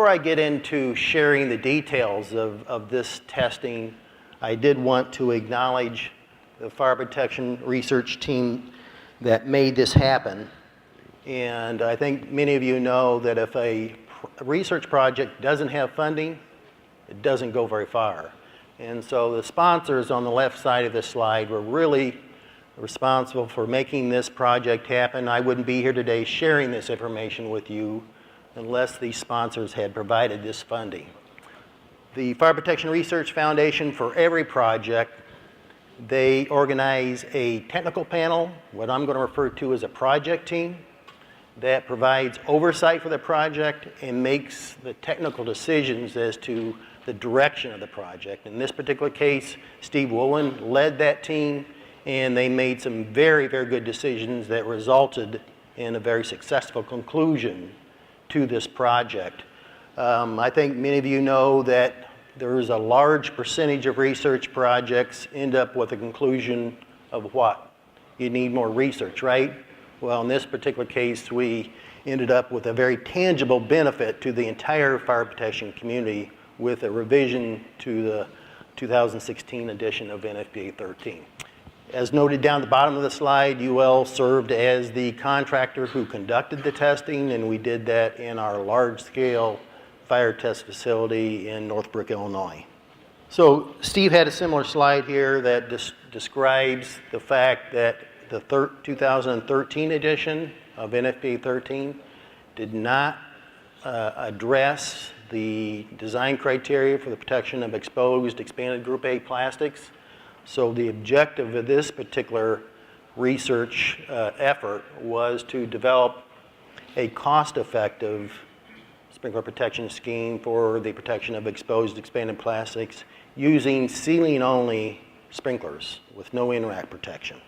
Before I get into sharing the details of this testing, I did want to acknowledge the fire protection research team that made this happen. And I think many of you know that if a research project doesn't have funding, it doesn't go very far. And so the sponsors on the left side of this slide were really responsible for making this project happen. I wouldn't be here today sharing this information with you unless these sponsors had provided this funding. The Fire Protection Research Foundation, for every project, they organize a technical panel, what I'm going to refer to as a project team, that provides oversight for the project and makes the technical decisions as to the direction of the project. In this particular case, Steve Woolen led that team, and they made some very, very good decisions that resulted in a very successful conclusion to this project. I think many of you know that there is a large percentage of research projects end up with a conclusion of what? You need more research, right? Well, in this particular case, we ended up with a very tangible benefit to the entire fire protection community with a revision to the 2016 edition of NFPA 13. As noted down at the bottom of the slide, UL served as the contractor who conducted the testing, and we did that in our large-scale fire test facility in Northbrook, Illinois. So Steve had a similar slide here that describes the fact that the 2013 edition of NFPA 13 did not address the design criteria for the protection of exposed expanded Group A plastics. So the objective of this particular research effort was to develop a cost-effective sprinkler protection scheme for the protection of exposed expanded plastics using ceiling-only sprinklers with no in-rack protection.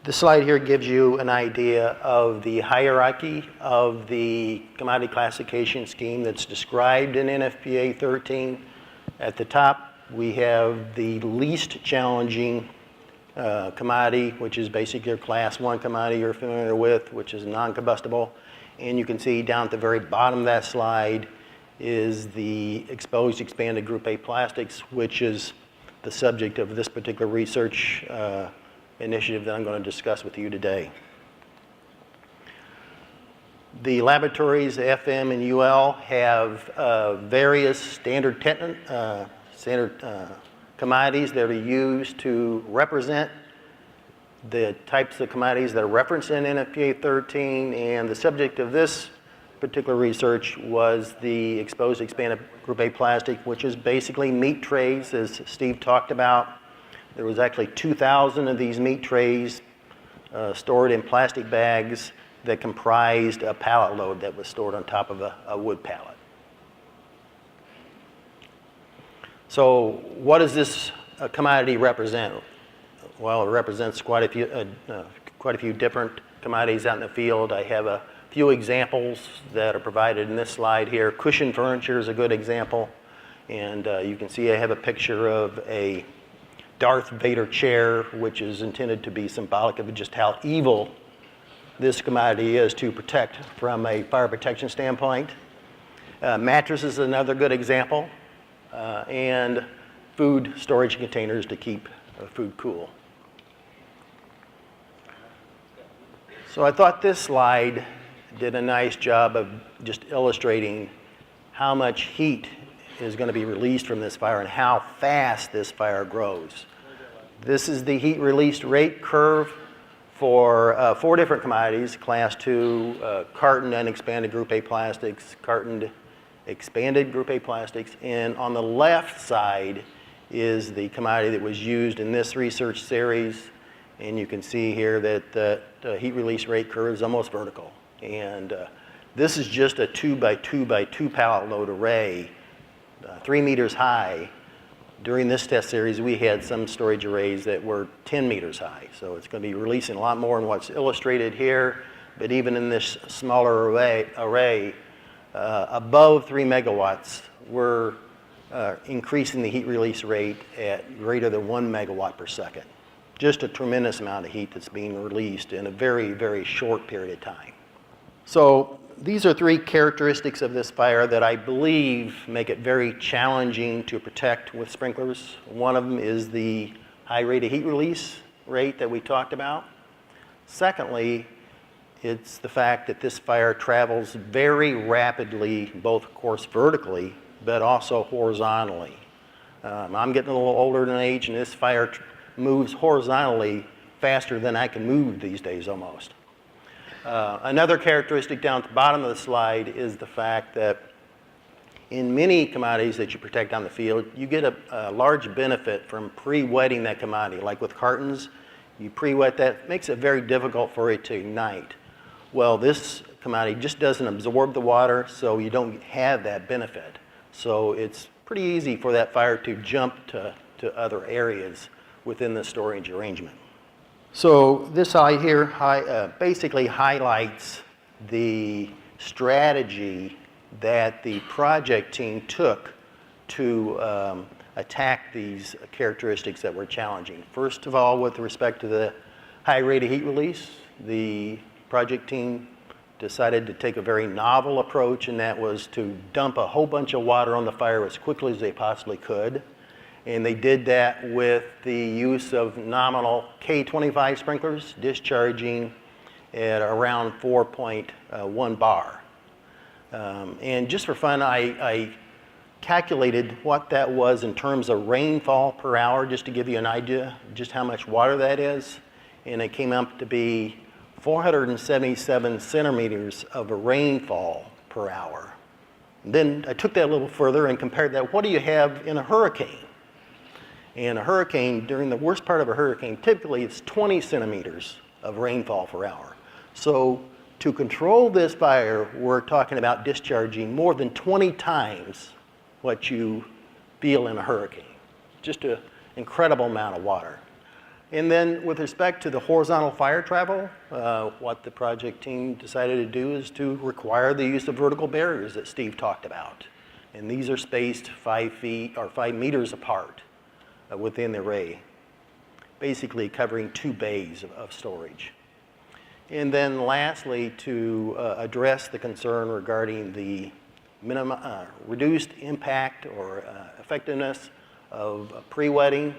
This slide here gives you an idea of the hierarchy of the commodity classification scheme that's described in NFPA 13. At the top, we have the least challenging commodity, which is basically your class 1 commodity you're familiar with, which is non-combustible. And you can see down at the very bottom of that slide is the exposed expanded Group A plastics, which is the subject of this particular research initiative that I'm going to discuss with you today. The laboratories, FM and UL, have various standard commodities that are used to represent the types of commodities that are referenced in NFPA 13, and the subject of this particular research was the exposed expanded Group A plastic, which is basically meat trays, as Steve talked about. There was actually 2,000 of these meat trays stored in plastic bags that comprised a pallet load that was stored on top of a wood pallet. So what does this commodity represent? Well, it represents quite a few different commodities out in the field. I have a few examples that are provided in this slide here. Cushion furniture is a good example, and you can see I have a picture of a Darth Vader chair, which is intended to be symbolic of just how evil this commodity is to protect from a fire protection standpoint. Mattress is another good example, and food storage containers to keep food cool. So I thought this slide did a nice job of just illustrating how much heat is going to be released from this fire and how fast this fire grows. This is the heat release rate curve for 4 different commodities: class 2, cartoned and expanded Group A plastics, cartoned expanded Group A plastics, and on the left side is the commodity that was used in this research series, and you can see here that the heat release rate curve is almost vertical. And this is just a 2 by 2 by 2 pallet load array, 3 meters high. During this test series, we had some storage arrays that were 10 meters high. So it's going to be releasing a lot more than what's illustrated here. But even in this smaller array above 3 megawatts, we're increasing the heat release rate at greater than 1 megawatt per second. Just a tremendous amount of heat that's being released in a very, very short period of time. So these are three characteristics of this fire that I believe make it very challenging to protect with sprinklers. One of them is the high rate of heat release rate that we talked about. Secondly, it's the fact that this fire travels very rapidly, both of course vertically, but also horizontally. I'm getting a little older in age, and this fire moves horizontally faster than I can move these days almost. Another characteristic down at the bottom of the slide is the fact that in many commodities that you protect on the field, you get a large benefit from pre-wetting that commodity. Like with cartons, you pre-wet that, it makes it very difficult for it to ignite. Well, this commodity just doesn't absorb the water, so you don't have that benefit. So it's pretty easy for that fire to jump to other areas within the storage arrangement. So this slide here basically highlights the strategy that the project team took to attack these characteristics that were challenging. First of all, with respect to the high rate of heat release, the project team decided to take a very novel approach, and that was to dump a whole bunch of water on the fire as quickly as they possibly could. And they did that with the use of nominal K25 sprinklers, discharging at around 4.1 bar. And just for fun, I calculated what that was in terms of rainfall per hour, just to give you an idea just how much water that is. And it came up to be 477 centimeters of rainfall per hour. And then I took that a little further and compared that. What do you have in a hurricane? In a hurricane, during the worst part of a hurricane, typically it's 20 centimeters of rainfall per hour. So to control this fire, we're talking about discharging more than 20 times what you feel in a hurricane. Just an incredible amount of water. And then with respect to the horizontal fire travel, what the project team decided to do is to require the use of vertical barriers that Steve talked about. And these are spaced 5 feet or 5 meters apart within the array, basically covering 2 bays of storage. And then lastly, to address the concern regarding the reduced impact or effectiveness of pre-wetting,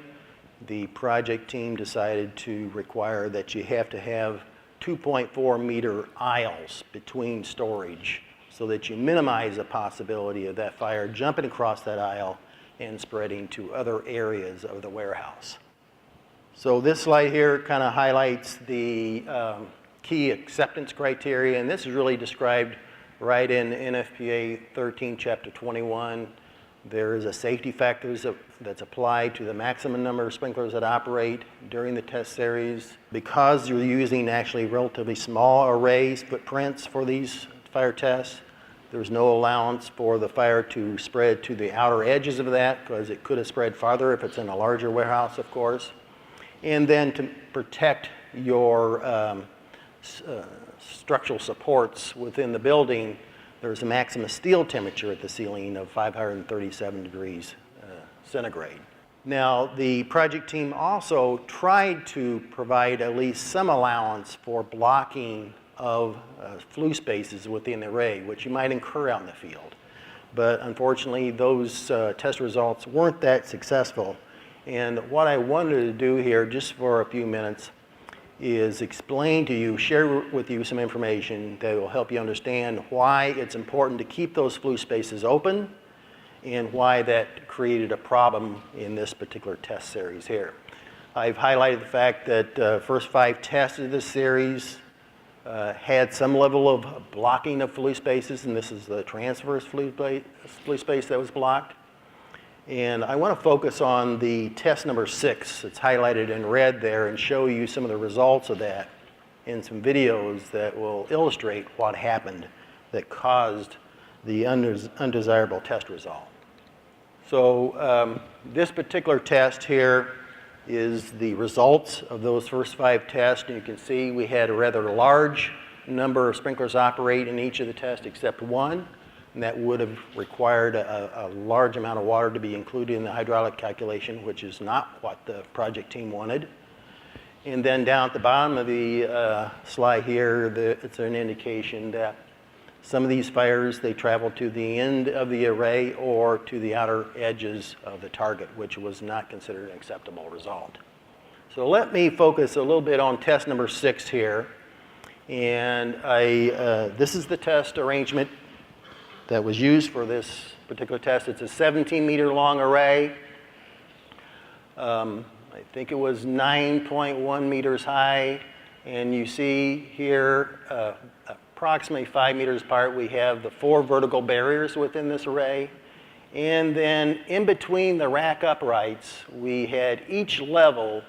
the project team decided to require that you have to have 2.4 meter aisles between storage so that you minimize the possibility of that fire jumping across that aisle and spreading to other areas of the warehouse. So this slide here kind of highlights the key acceptance criteria, and this is really described right in NFPA 13, Chapter 21. There is a safety factors that's applied to the maximum number of sprinklers that operate during the test series. Because you're using actually relatively small arrays, footprints for these fire tests, there's no allowance for the fire to spread to the outer edges of that, because it could have spread farther if it's in a larger warehouse, of course. And then to protect your structural supports within the building, there's a maximum steel temperature at the ceiling of 537 degrees centigrade. Now, the project team also tried to provide at least some allowance for blocking of flue spaces within the array, which you might incur out in the field. But unfortunately, those test results weren't that successful. And what I wanted to do here, just for a few minutes, is explain to you, share with you some information that will help you understand why it's important to keep those flue spaces open and why that created a problem in this particular test series here. I've highlighted the fact that first 5 tests of this series had some level of blocking of flue spaces, and this is the transverse flue space that was blocked. And I want to focus on the test number 6. It's highlighted in red there, and show you some of the results of that in some videos that will illustrate what happened that caused the undesirable test result. So this particular test here is the results of those first 5 tests. And you can see we had a rather large number of sprinklers operate in each of the tests except one. And that would have required a large amount of water to be included in the hydraulic calculation, which is not what the project team wanted. And then down at the bottom of the slide here, it's an indication that Some of these fires, they traveled to the end of the array or to the outer edges of the target, which was not considered an acceptable result. So let me focus a little bit on test number 6 here. And this is the test arrangement that was used for this particular test. It's a 17-meter long array. I think it was 9.1 meters high. And you see here, approximately 5 meters apart, we have the 4 vertical barriers within this array. And then in between the rack uprights, we had each level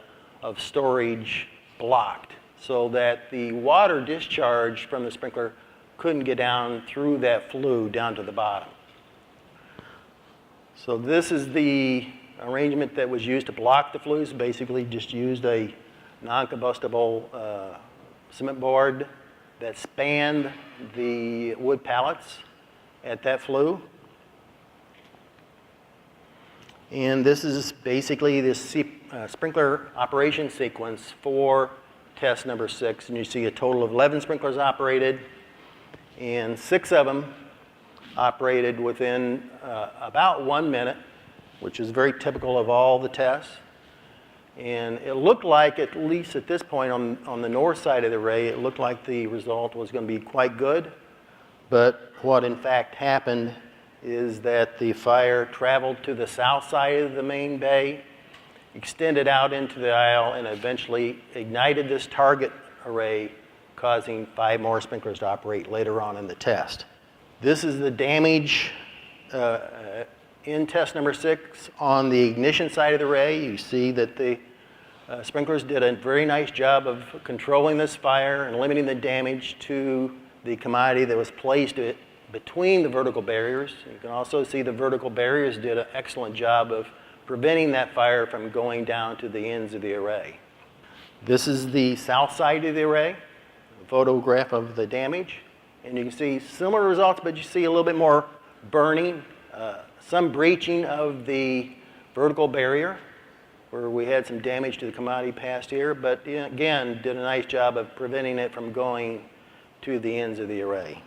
of storage blocked so that the water discharge from the sprinkler couldn't get down through that flue down to the bottom. So this is the arrangement that was used to block the flues. Basically just used a non-combustible cement board that spanned the wood pallets at that flue. And this is basically this sprinkler operation sequence for test number 6. And you see a total of 11 sprinklers operated, and 6 of them operated within about 1 minute, which is very typical of all the tests. And it looked like, at least at this point on the north side of the array, it looked like the result was going to be quite good. But what in fact happened is that the fire traveled to the south side of the main bay, extended out into the aisle, and eventually ignited this target array, causing 5 more sprinklers to operate later on in the test. This is the damage in test number 6 on the ignition side of the array. You see that the sprinklers did a very nice job of controlling this fire and limiting the damage to the commodity that was placed between the vertical barriers. You can also see the vertical barriers did an excellent job of preventing that fire from going down to the ends of the array. This is the south side of the array, a photograph of the damage. And you can see similar results, but you see a little bit more burning, some breaching of the vertical barrier, where we had some damage to the commodity past here, but again, did a nice job of preventing it from going to the ends of the array.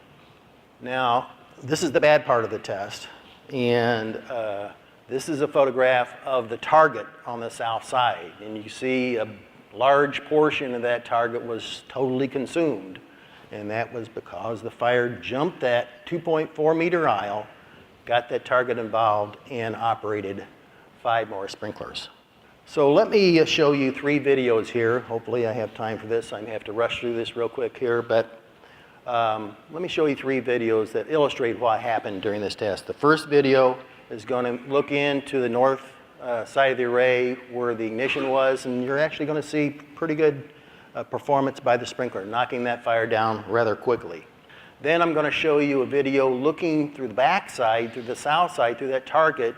Now, this is the bad part of the test, and this is a photograph of the target on the south side, and you see a large portion of that target was totally consumed, and that was because the fire jumped that 2.4 meter aisle, got that target involved, and operated 5 more sprinklers. So let me show you 3 videos here. Hopefully I have time for this. I have to rush through this real quick here, but let me show you 3 videos that illustrate what happened during this test. The first video is going to look into the north side of the array where the ignition was, and you're actually going to see pretty good performance by the sprinkler, knocking that fire down rather quickly. Then I'm going to show you a video looking through the back side, through the south side, through that target,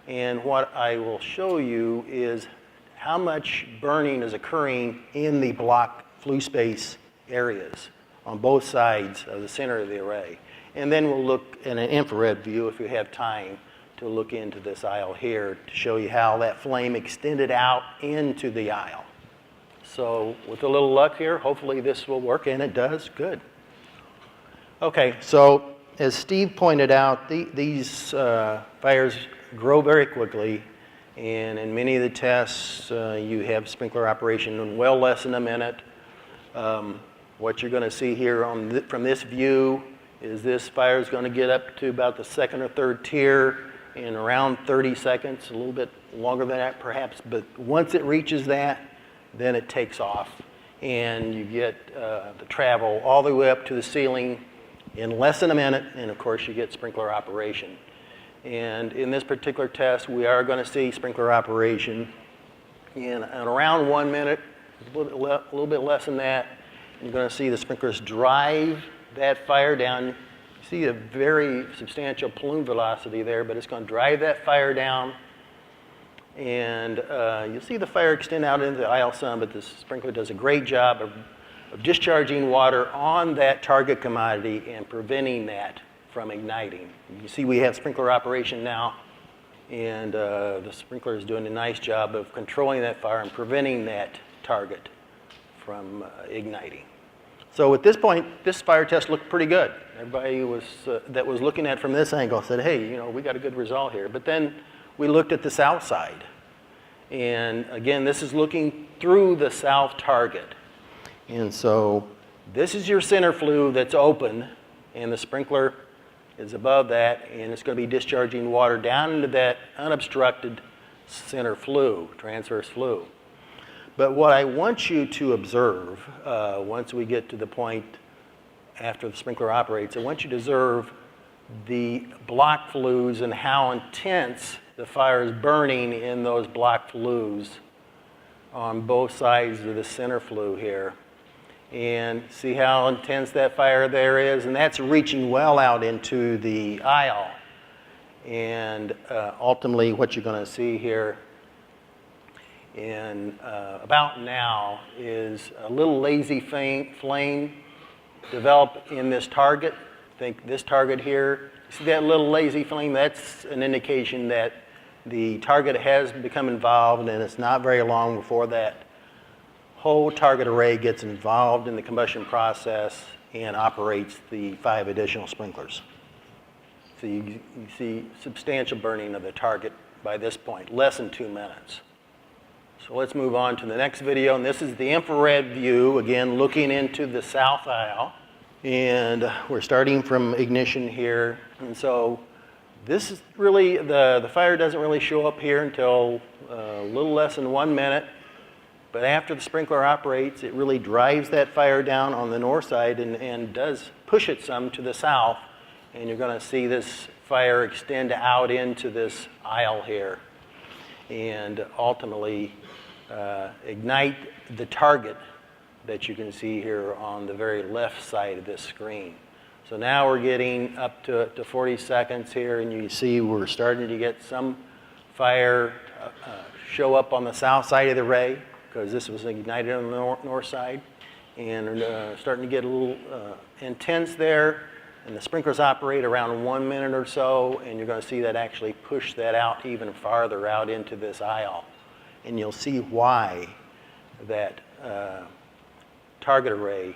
and what I will show you is how much burning is occurring in the block flue space areas on both sides of the center of the array. And then we'll look at an infrared view, if we have time, to look into this aisle here to show you how that flame extended out into the aisle. So with a little luck here, hopefully this will work, and it does. Good. Okay, so as Steve pointed out, these fires grow very quickly, and in many of the tests, you have sprinkler operation in well less than a minute. What you're going to see here from this view is this fire is going to get up to about the 2nd or 3rd tier in around 30 seconds, a little bit longer than that perhaps, but once it reaches that, then it takes off, and you get the travel all the way up to the ceiling in less than a minute, and of course you get sprinkler operation. And in this particular test, we are going to see sprinkler operation in around 1 minute, a little bit less than that. You're going to see the sprinklers drive that fire down. You see a very substantial plume velocity there, but it's going to drive that fire down. And you'll see the fire extend out into the aisle some, but the sprinkler does a great job of discharging water on that target commodity and preventing that from igniting. You see we have sprinkler operation now, and the sprinkler is doing a nice job of controlling that fire and preventing that target from igniting. So at this point, this fire test looked pretty good. Everybody that was looking at it from this angle said, hey, you know, we got a good result here. But then we looked at the south side. And again, this is looking through the south target. And so this is your center flue that's open, and the sprinkler is above that, and it's going to be discharging water down into that unobstructed center flue, transverse flue. But what I want you to observe, once we get to the point after the sprinkler operates, I want you to observe the block flues and how intense the fire is burning in those block flues on both sides of the center flue here. And see how intense that fire there is? And that's reaching well out into the aisle. And ultimately what you're going to see here in about now is a little lazy flame develop in this target. Think this target here. See that little lazy flame? That's an indication that the target has become involved, and it's not very long before that whole target array gets involved in the combustion process and operates the 5 additional sprinklers. So you see substantial burning of the target by this point, less than 2 minutes. So let's move on to the next video, and this is the infrared view, again looking into the south aisle. And we're starting from ignition here, and so this is really, the fire doesn't really show up here until a little less than 1 minute. But after the sprinkler operates, it really drives that fire down on the north side and does push it some to the south. And you're going to see this fire extend out into this aisle here and ultimately ignite the target that you can see here on the very left side of this screen. So now we're getting up to 40 seconds here, and you see we're starting to get some fire show up on the south side of the array, because this was ignited on the north side, and starting to get a little intense there. And the sprinklers operate around 1 minute or so, and you're going to see that actually push that out even farther out into this aisle. And you'll see why that target array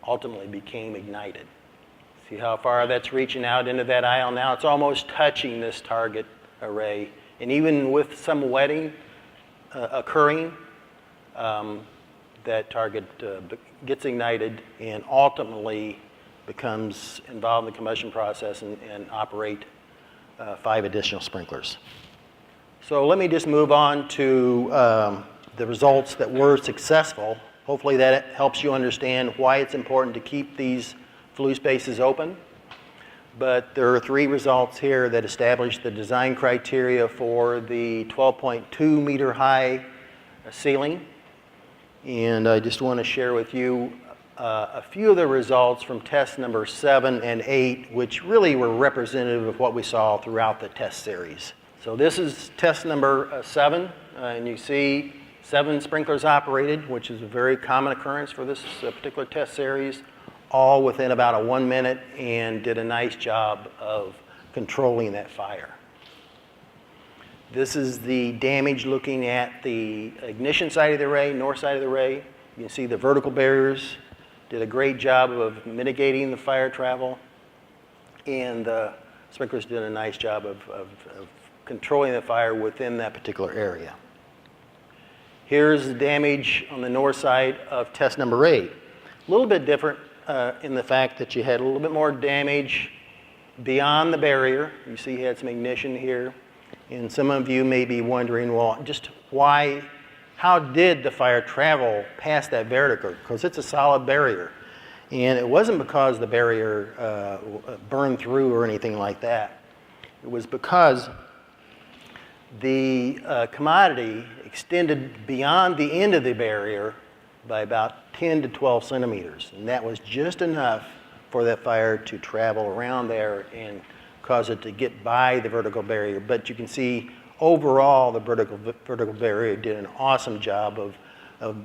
ultimately became ignited. See how far that's reaching out into that aisle now? It's almost touching this target array. And even with some wetting occurring, that target gets ignited and ultimately becomes involved in the combustion process and operate 5 additional sprinklers. So let me just move on to the results that were successful. Hopefully that helps you understand why it's important to keep these flue spaces open. But there are 3 results here that establish the design criteria for the 12.2 meter high ceiling. And I just want to share with you a few of the results from test number 7 and 8, which really were representative of what we saw throughout the test series. So this is test number 7, and you see 7 sprinklers operated, which is a very common occurrence for this particular test series, all within about a 1 minute, and did a nice job of controlling that fire. This is the damage looking at the ignition side of the array, north side of the array. You can see the vertical barriers did a great job of mitigating the fire travel, and the sprinklers did a nice job of controlling the fire within that particular area. Here's the damage on the north side of test number 8. A little bit different in the fact that you had a little bit more damage beyond the barrier. You see you had some ignition here. And some of you may be wondering, well, just how did the fire travel past that barrier? Because it's a solid barrier. And it wasn't because the barrier burned through or anything like that. It was because the commodity extended beyond the end of the barrier by about 10 to 12 centimeters. And that was just enough for that fire to travel around there and cause it to get by the vertical barrier. But you can see overall the vertical barrier did an awesome job of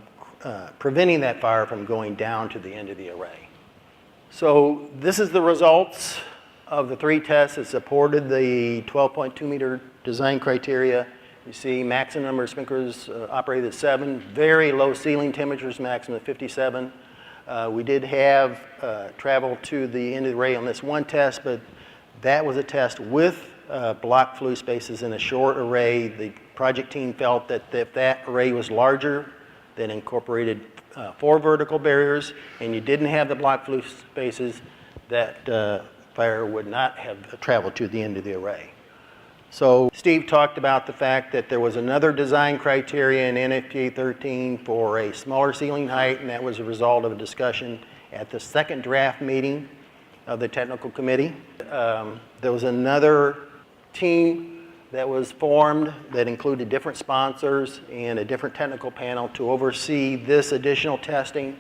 preventing that fire from going down to the end of the array. So this is the results of the 3 tests that supported the 12.2 meter design criteria. You see maximum number of sprinklers operated at 7, very low ceiling temperatures, maximum of 57. We did have travel to the end of the array on this one test, but that was a test with block flue spaces in a short array. The project team felt that if that array was larger, that incorporated 4 vertical barriers, and you didn't have the block flue spaces, that fire would not have traveled to the end of the array. So Steve talked about the fact that there was another design criteria in NFPA 13 for a smaller ceiling height, and that was a result of a discussion at the second draft meeting of the technical committee. There was another team that was formed that included different sponsors and a different technical panel to oversee this additional testing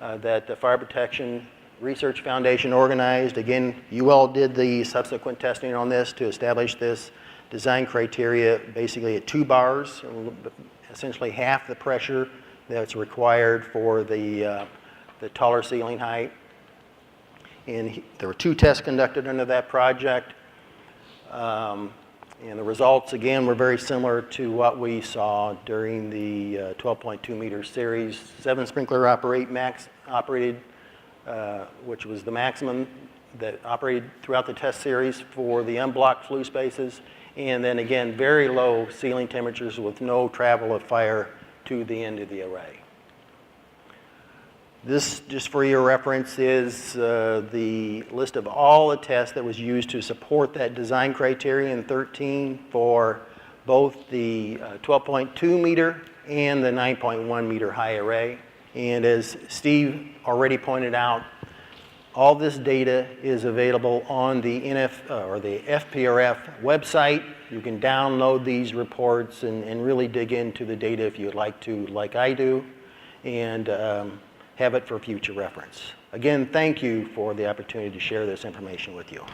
that the Fire Protection Research Foundation organized. Again, you all did the subsequent testing on this to establish this design criteria basically at 2 bars, essentially half the pressure that's required for the taller ceiling height. And there were 2 tests conducted under that project. And the results, again, were very similar to what we saw during the 12.2 meter series. 7 sprinkler operated, which was the maximum that operated throughout the test series for the unblocked flue spaces. And then again, very low ceiling temperatures with no travel of fire to the end of the array. This, just for your reference, is the list of all the tests that was used to support that design criteria in 13 for both the 12.2 meter and the 9.1 meter high array. And as Steve already pointed out, all this data is available on the the FPRF website. You can download these reports and really dig into the data if you'd like to, like I do, and have it for future reference. Again, thank you for the opportunity to share this information with you.